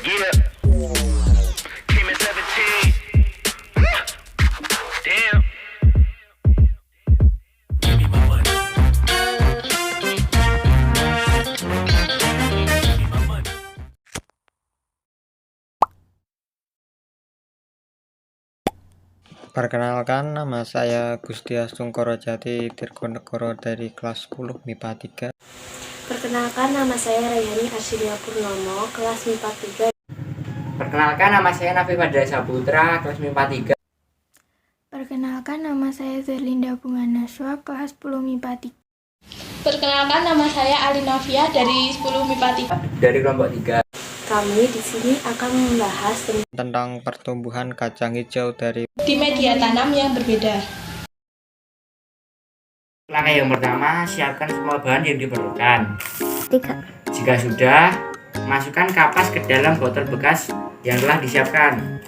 Yeah. Came in 17. Damn. Give me my money. Give me my money. Perkenalkan, nama saya Gustiastung Korojati Tirgonegoro dari kelas 10 MIPA 3. Perkenalkan, nama saya Rayani Arsidia Purnomo, kelas MIPA 3. Perkenalkan, nama saya Nafi Fadra Saputra, kelas MIPA 3. Perkenalkan, nama saya Zerlinda Bunga Naswa, kelas 10 MIPA 3. Perkenalkan, nama saya Ali Novia dari 10 MIPA 3. Dari kelompok 3. Kami di sini akan membahas Tentang pertumbuhan kacang hijau dari Di media tanam yang berbeda. Langkah yang pertama, siapkan semua bahan yang diperlukan. 3. Jika sudah, masukkan kapas ke dalam botol bekas yang telah disiapkan.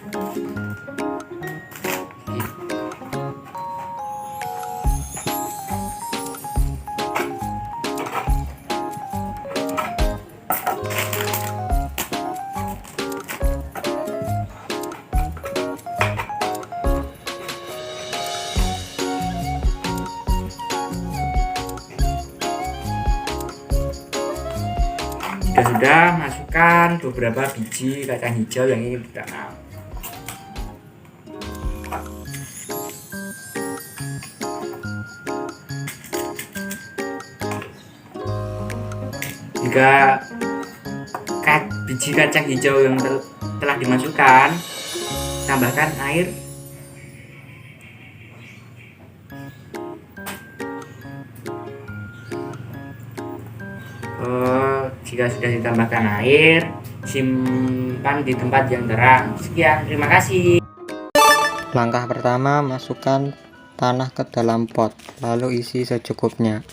Sudah, masukkan beberapa biji kacang hijau yang ingin ditanam. Jika biji kacang hijau yang telah dimasukkan, tambahkan air. Jika sudah ditambahkan air, simpan di tempat yang terang. Sekian, terima kasih. Langkah pertama, masukkan tanah ke dalam pot, lalu isi secukupnya.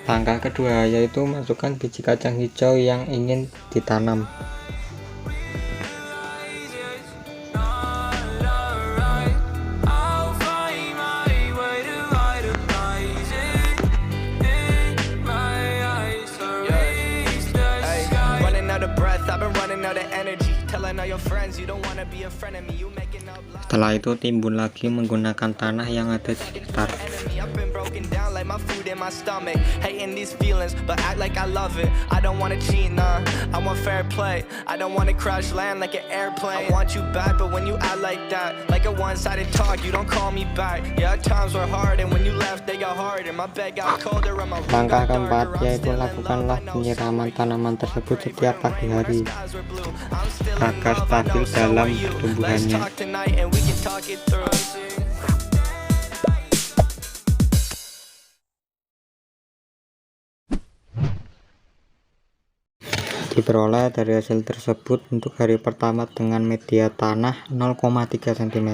Langkah kedua yaitu masukkan biji kacang hijau yang ingin ditanam. Setelah itu timbun lagi menggunakan tanah yang ada di sekitar. Langkah keempat yaitu lakukanlah penyiraman tanaman tersebut setiap pagi hari agar stabil dalam pertumbuhannya. Diperoleh dari hasil tersebut untuk hari pertama dengan media tanah 0,3 cm,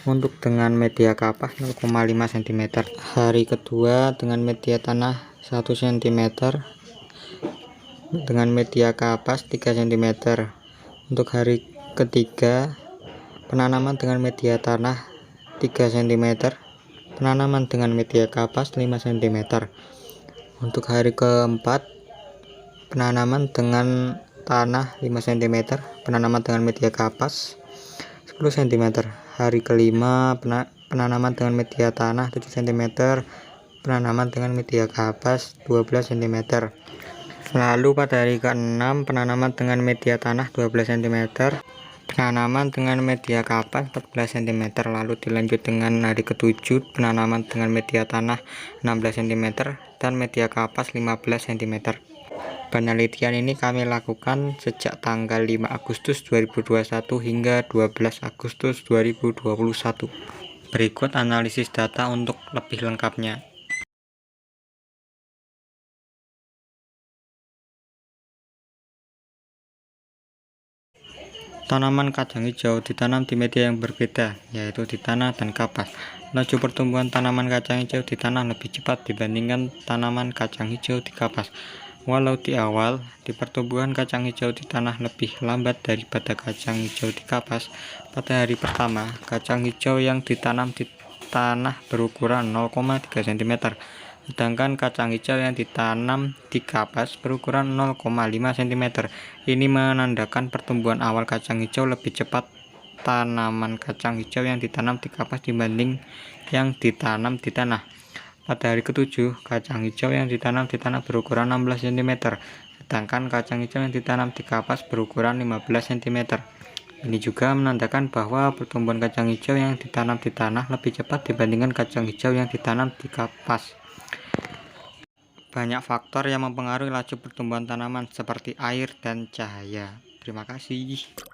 untuk dengan media kapas 0,5 cm, hari kedua dengan media tanah 1 cm, dengan media kapas 3 cm, untuk hari ketiga penanaman dengan media tanah 3 cm, penanaman dengan media kapas 5 cm, untuk hari keempat penanaman dengan tanah 5 cm, penanaman dengan media kapas 10 cm, hari kelima penanaman dengan media tanah 7 cm, penanaman dengan media kapas 12 cm. Lalu pada hari ke-6 penanaman dengan media tanah 12 cm, penanaman dengan media kapas 14 cm, lalu dilanjut dengan hari ke-7 penanaman dengan media tanah 16 cm dan media kapas 15 cm. Penelitian ini kami lakukan sejak tanggal 5 Agustus 2021 hingga 12 Agustus 2021. Berikut analisis data untuk lebih lengkapnya. Tanaman kacang hijau ditanam di media yang berbeda, yaitu di tanah dan kapas. Laju pertumbuhan tanaman kacang hijau di tanah lebih cepat dibandingkan tanaman kacang hijau di kapas. Walau di awal, di pertumbuhan kacang hijau di tanah lebih lambat daripada kacang hijau di kapas, pada hari pertama, kacang hijau yang ditanam di tanah berukuran 0,3 cm, sedangkan kacang hijau yang ditanam di kapas berukuran 0,5 cm. Ini menandakan pertumbuhan awal kacang hijau lebih cepat tanaman kacang hijau yang ditanam di kapas dibanding yang ditanam di tanah. Pada hari ketujuh, kacang hijau yang ditanam di tanah berukuran 16 cm, sedangkan kacang hijau yang ditanam di kapas berukuran 15 cm. Ini juga menandakan bahwa pertumbuhan kacang hijau yang ditanam di tanah lebih cepat dibandingkan kacang hijau yang ditanam di kapas. Banyak faktor yang mempengaruhi laju pertumbuhan tanaman seperti air dan cahaya. Terima kasih.